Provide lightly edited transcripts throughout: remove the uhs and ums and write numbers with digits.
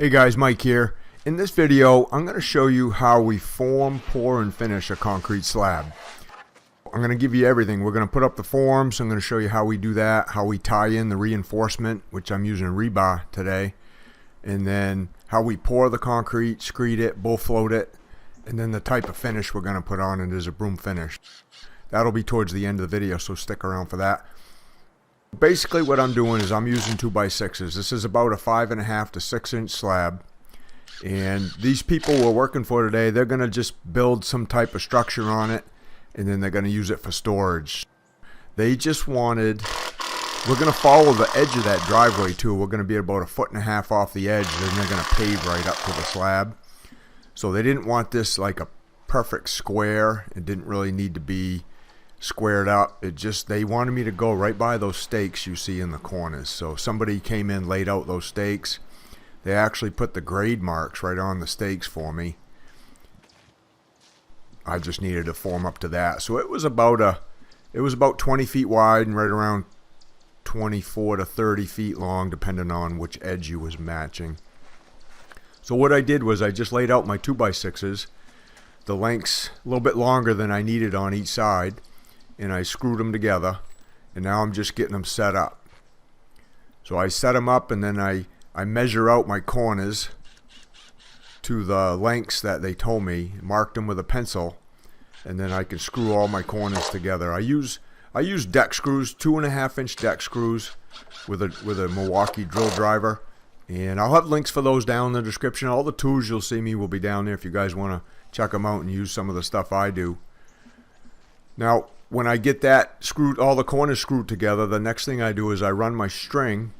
Hey guys, Mike here. In this video, I'm going to show you how we form, pour, and finish a concrete slab. I'm going to give you everything. We're going to put up the forms. I'm going to show you how we do that, how we tie in the reinforcement, which I'm using rebar today, and then how we pour the concrete, screed it, bull float it, and then the type of finish we're going to put on it is a broom finish. That'll be towards the end of the video, so stick around for that. Basically what I'm doing is I'm using 2x6s. This is about a 5.5 to 6 inch slab, and these people we're working for today, they're going to just build some type of structure on it, and then they're going to use it for storage. They just wanted, we're going to follow the edge of that driveway too. We're going to be about 1.5 feet off the edge, then they're going to pave right up to the slab. So they didn't want this like a perfect square. It didn't really need to be squared up. It just, they wanted me to go right by those stakes you see in the corners. So somebody came in, laid out those stakes. They actually put the grade marks right on the stakes for me. I just needed to form up to that. So it was about 20 feet wide and right around 24 to 30 feet long, depending on which edge you was matching. So what I did was I just laid out my 2x6s, the lengths a little bit longer than I needed on each side, and I screwed them together, and now I'm just getting them set up. So I set them up, and then I measure out my corners to the lengths that they told me, marked them with a pencil, and then I can screw all my corners together. I use deck screws, 2.5 inch deck screws with a Milwaukee drill driver, and I'll have links for those down in the description. All the tools you'll see me will be down there if you guys want to check them out and use some of the stuff I do. Now, when I get that screwed, all the corners screwed together, the next thing I do is I run my string,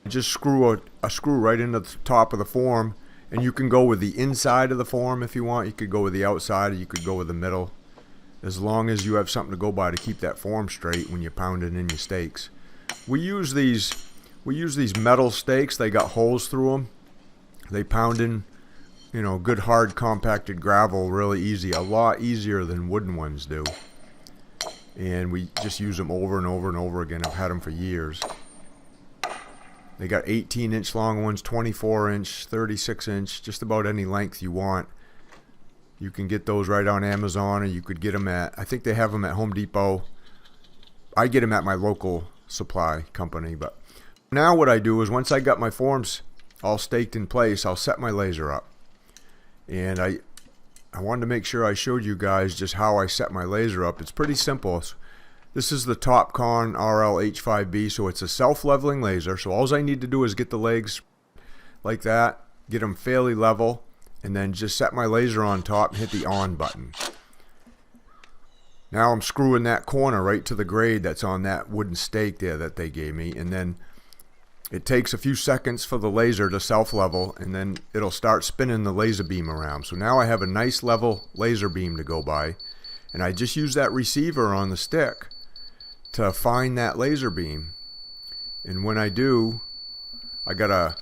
just screw a screw right into the top of the form, and you can go with the inside of the form if you want. You could go with the outside, or you could go with the middle, as long as you have something to go by to keep that form straight when you're pounding in your stakes. We use these metal stakes. They got holes through them. They pound in, you know, good hard compacted gravel really easy, a lot easier than wooden ones do. And we just use them over and over and over again. I've had them for years. They got 18 inch long ones, 24 inch, 36 inch, just about any length you want. You can get those right on Amazon, or you could get them at, I think they have them at Home Depot. I get them at my local supply company. But now what I do is once I got my forms all staked in place, I'll set my laser up. And I wanted to make sure I showed you guys just how I set my laser up. It's pretty simple. This is the Topcon RL H5B, so it's a self-leveling laser. So all I need to do is get the legs like that, get them fairly level, and then just set my laser on top and hit the on button. Now I'm screwing that corner right to the grade that's on that wooden stake there that they gave me, and then it takes a few seconds for the laser to self-level, and then it'll start spinning the laser beam around. So now I have a nice level laser beam to go by, and I just use that receiver on the stick to find that laser beam. And when I do, I got a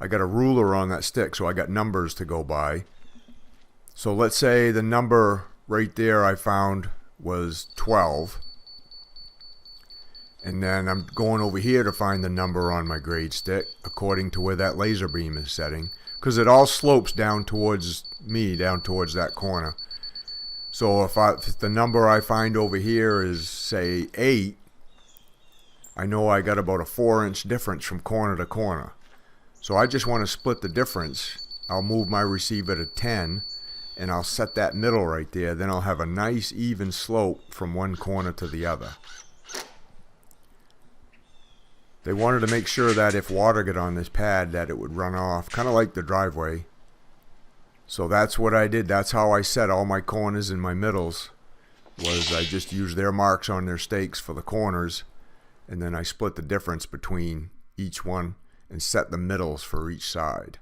ruler on that stick, so I got numbers to go by. So let's say the number right there I found was 12. And then I'm going over here to find the number on my grade stick according to where that laser beam is setting, because it all slopes down towards me, down towards that corner. So if the number I find over here is, say, 8, I know I got about a 4-inch difference from corner to corner. So I just want to split the difference. I'll move my receiver to 10, and I'll set that middle right there. Then I'll have a nice even slope from one corner to the other. They wanted to make sure that if water got on this pad that it would run off, kind of like the driveway. So that's what I did. That's how I set all my corners and my middles, was I just used their marks on their stakes for the corners, and then I split the difference between each one and set the middles for each side.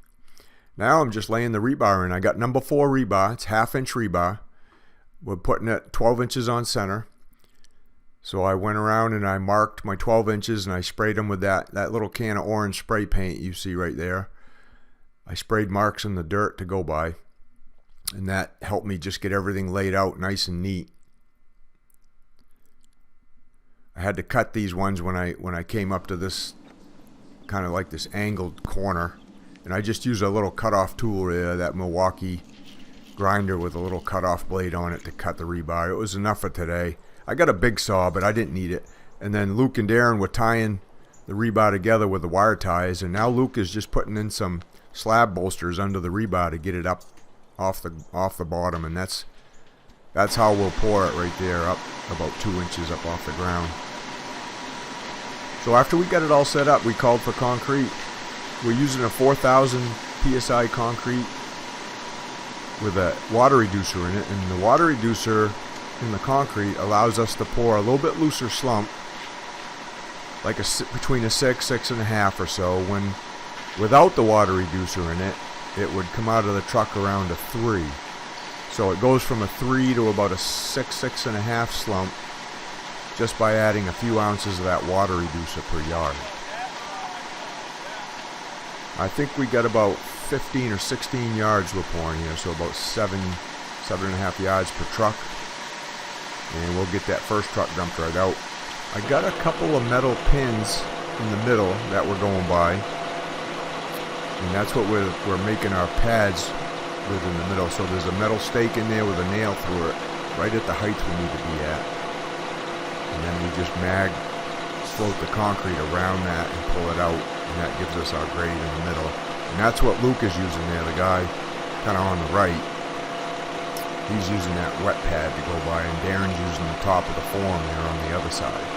Now I'm just laying the rebar in. I got number 4 rebar. It's 1/2 inch rebar. We're putting it 12 inches on center. So I went around and I marked my 12 inches, and I sprayed them with that little can of orange spray paint you see right there. I sprayed marks in the dirt to go by, and that helped me just get everything laid out nice and neat. I had to cut these ones when I came up to this kind of like this angled corner, And I just use a little cutoff tool there, that Milwaukee grinder with a little cutoff blade on it to cut the rebar. It was enough for today. I got a big saw, but I didn't need it. And then Luke and Darren were tying the rebar together with the wire ties, and now Luke is just putting in some slab bolsters under the rebar to get it up off the bottom, and that's how we'll pour it right there, up about 2 inches up off the ground. So after we got it all set up, we called for concrete. We're using a 4,000 psi concrete with a water reducer in it, and the water reducer in the concrete allows us to pour a little bit looser slump, like between a 6.5 or so. When without the water reducer in it, it would come out of the truck around a 3. So it goes from a 3 to about a 6.5 slump just by adding a few ounces of that water reducer per yard. I think we got about 15 or 16 yards we're pouring here, so about 7.5 yards per truck. And we'll get that first truck dumped right out. I got a couple of metal pins in the middle that we're going by, and that's what we're making our pads with in the middle. So there's a metal stake in there with a nail through it, right at the height we need to be at. And then we just float the concrete around that and pull it out, and that gives us our grade in the middle. And that's what Luke is using there, the guy kind of on the right. He's using that wet pad to go by, and Darren's using the top of the form there on the other side.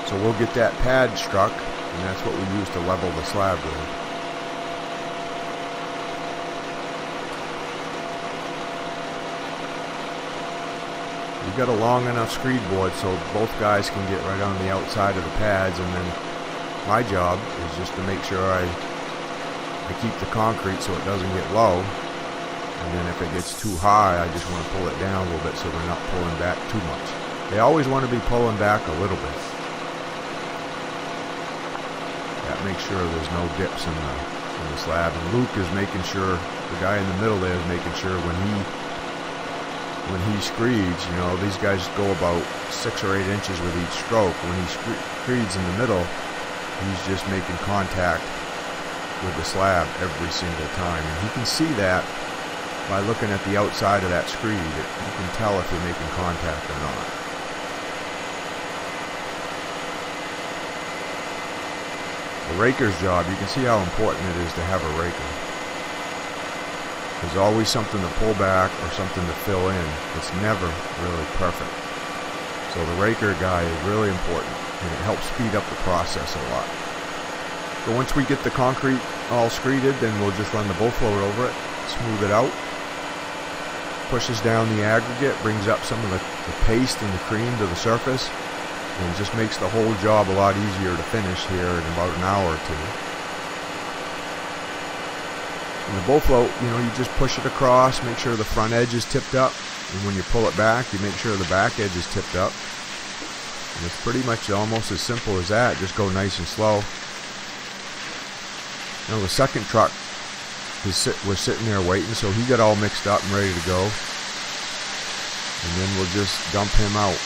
So we'll get that pad struck, and that's what we use to level the slab with. We got a long enough screed board so both guys can get right on the outside of the pads, and then my job is just to make sure I keep the concrete so it doesn't get low. And then if it gets too high, I just want to pull it down a little bit so we're not pulling back too much. They always want to be pulling back a little bit. That makes sure there's no dips in the slab. And Luke is making sure, the guy in the middle there is making sure when he screeds, you know, these guys go about 6 or 8 inches with each stroke. When he screeds in the middle, he's just making contact with the slab every single time. And you can see that by looking at the outside of that screed. You can tell if you're making contact or not. The raker's job, you can see how important it is to have a raker. There's always something to pull back or something to fill in. It's never really perfect. So the raker guy is really important, and it helps speed up the process a lot. So once we get the concrete all screeded, then we'll just run the bull float over it, smooth it out, pushes down the aggregate, brings up some of the paste and the cream to the surface, and just makes the whole job a lot easier to finish here in about an hour or two. And the bull float, you know, you just push it across, make sure the front edge is tipped up, and when you pull it back, you make sure the back edge is tipped up. And it's pretty much almost as simple as that. Just go nice and slow. Now the second truck, we're sitting there waiting, so he got all mixed up and ready to go. And then we'll just dump him out.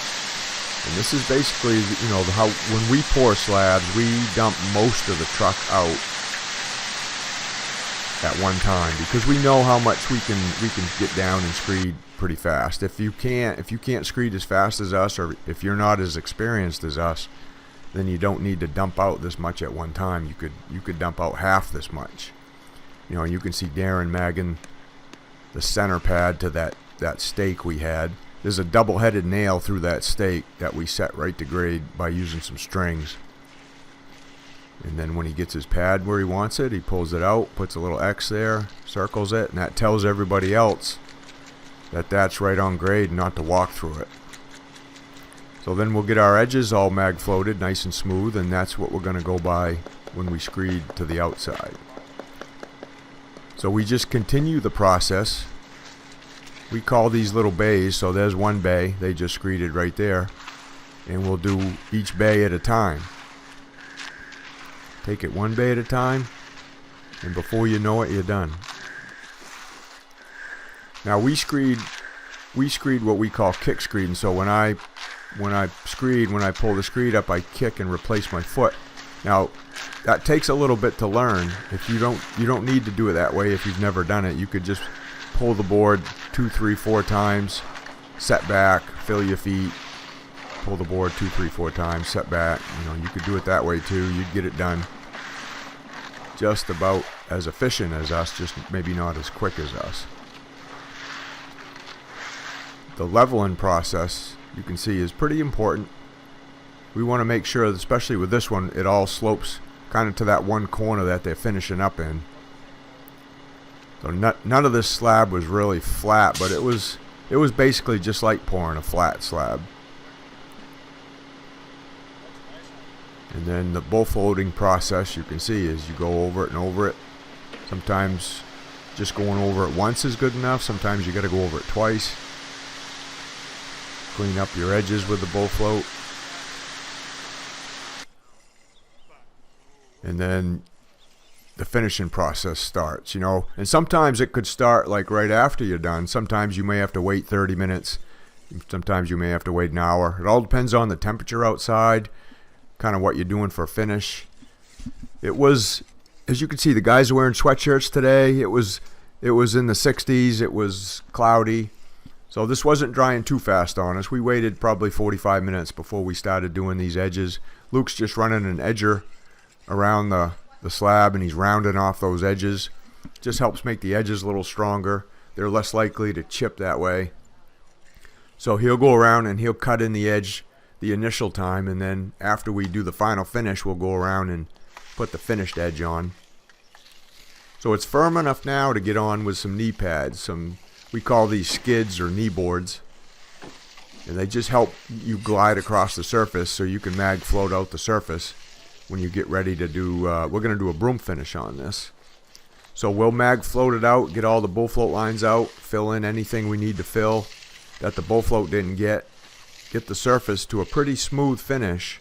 And this is basically, you know, how when we pour slabs, we dump most of the truck out at one time, because we know how much we can get down and screed pretty fast. If you can't screed as fast as us, or if you're not as experienced as us, then you don't need to dump out this much at one time. You could dump out half this much. You know, you can see Darren magging the center pad to that stake we had. There's a double-headed nail through that stake that we set right to grade by using some strings. And then when he gets his pad where he wants it, he pulls it out, puts a little X there, circles it, and that tells everybody else that that's right on grade and not to walk through it. So then we'll get our edges all mag floated nice and smooth, and that's what we're going to go by when we screed to the outside. So we just continue the process. We call these little bays, so there's one bay, they just screeded right there, and we'll do each bay at a time. Take it one bay at a time, and before you know it, you're done. Now we screed what we call kick screeding. So when I pull the screed up, I kick and replace my foot. Now that takes a little bit to learn. If you don't need to do it that way if you've never done it. You could just pull the board 2, 3, 4 times, set back, fill your feet, pull the board 2, 3, 4 times, set back. You know, you could do it that way too. You'd get it done just about as efficient as us, just maybe not as quick as us. The leveling process, you can see, is pretty important. We want to make sure, especially with this one, it all slopes kind of to that one corner that they're finishing up in. So none of this slab was really flat, but it was basically just like pouring a flat slab. And then the buff loading process, you can see, is you go over it and over it. Sometimes just going over it once is good enough. Sometimes you got to go over it twice. Clean up your edges with the bull float. And then the finishing process starts, you know. And sometimes it could start like right after you're done. Sometimes you may have to wait 30 minutes. Sometimes you may have to wait an hour. It all depends on the temperature outside, kind of what you're doing for finish. It was, as you can see, the guys are wearing sweatshirts today. It was in the 60s. It was cloudy. So this wasn't drying too fast on us. We waited probably 45 minutes before we started doing these edges. Luke's just running an edger around the slab, and he's rounding off those edges. Just helps make the edges a little stronger. They're less likely to chip that way. So he'll go around and he'll cut in the edge the initial time, and then after we do the final finish, we'll go around and put the finished edge on. So it's firm enough now to get on with some knee pads. We call these skids or knee boards, and they just help you glide across the surface so you can mag float out the surface when you get ready to do, we're going to do a broom finish on this. So we'll mag float it out, get all the bull float lines out, fill in anything we need to fill that the bull float didn't get the surface to a pretty smooth finish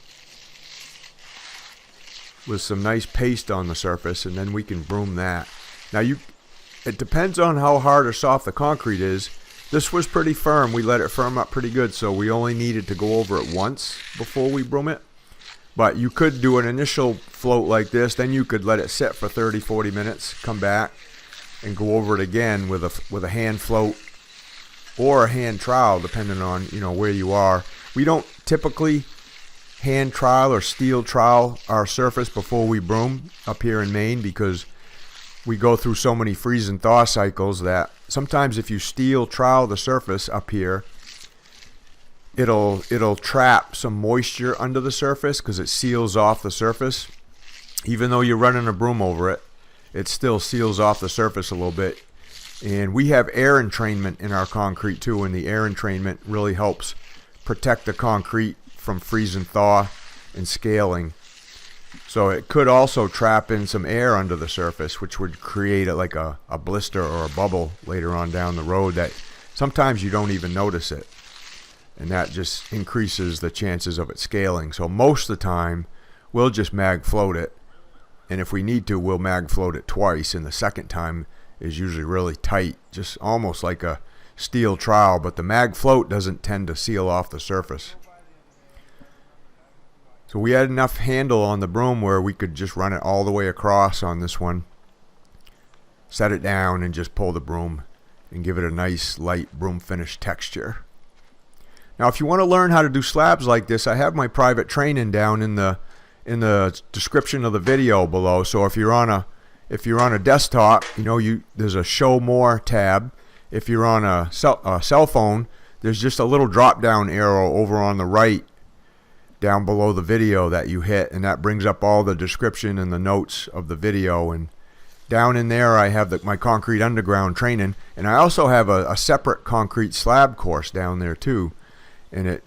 with some nice paste on the surface, and then we can broom that. Now it depends on how hard or soft the concrete is. This was pretty firm. We let it firm up pretty good, so we only needed to go over it once before we broom it. But you could do an initial float like this, then you could let it sit for 30-40 minutes, come back and go over it again with a hand float or a hand trowel, depending on, you know, where you are. We don't typically hand trowel or steel trowel our surface before we broom up here in Maine, because we go through so many freeze and thaw cycles that sometimes if you steel trowel the surface up here, it'll trap some moisture under the surface because it seals off the surface. Even though you're running a broom over it, it still seals off the surface a little bit. And we have air entrainment in our concrete too, and the air entrainment really helps protect the concrete from freeze and thaw and scaling. So it could also trap in some air under the surface, which would create like a blister or a bubble later on down the road that sometimes you don't even notice it. And that just increases the chances of it scaling. So most of the time, we'll just mag float it. And if we need to, we'll mag float it twice. And the second time is usually really tight, just almost like a steel trowel. But the mag float doesn't tend to seal off the surface. So we had enough handle on the broom where we could just run it all the way across on this one. Set it down and just pull the broom and give it a nice light broom finish texture. Now, if you want to learn how to do slabs like this, I have my private training down in the description of the video below. So if you're on a desktop, you know, there's a show more tab. If you're on a cell phone, there's just a little drop down arrow over on the right down below the video that you hit, and that brings up all the description and the notes of the video. And down in there I have my concrete underground training, and I also have a separate concrete slab course down there too. And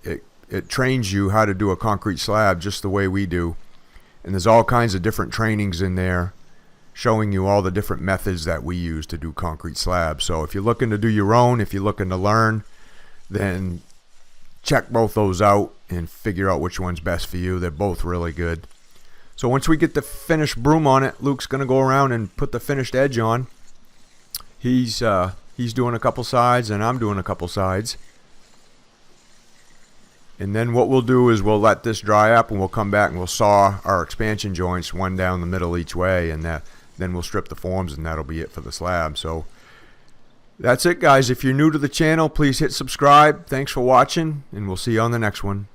it trains you how to do a concrete slab just the way we do. And there's all kinds of different trainings in there showing you all the different methods that we use to do concrete slabs. So if you're looking to do your own, if you're looking to learn, then check both those out and figure out which one's best for you. They're both really good. So once we get the finished broom on it, Luke's going to go around and put the finished edge on. He's doing a couple sides and I'm doing a couple sides. And then what we'll do is we'll let this dry up, and we'll come back and we'll saw our expansion joints one down the middle each way, and then we'll strip the forms, and that'll be it for the slab. So that's it, guys. If you're new to the channel, please hit subscribe. Thanks for watching, and we'll see you on the next one.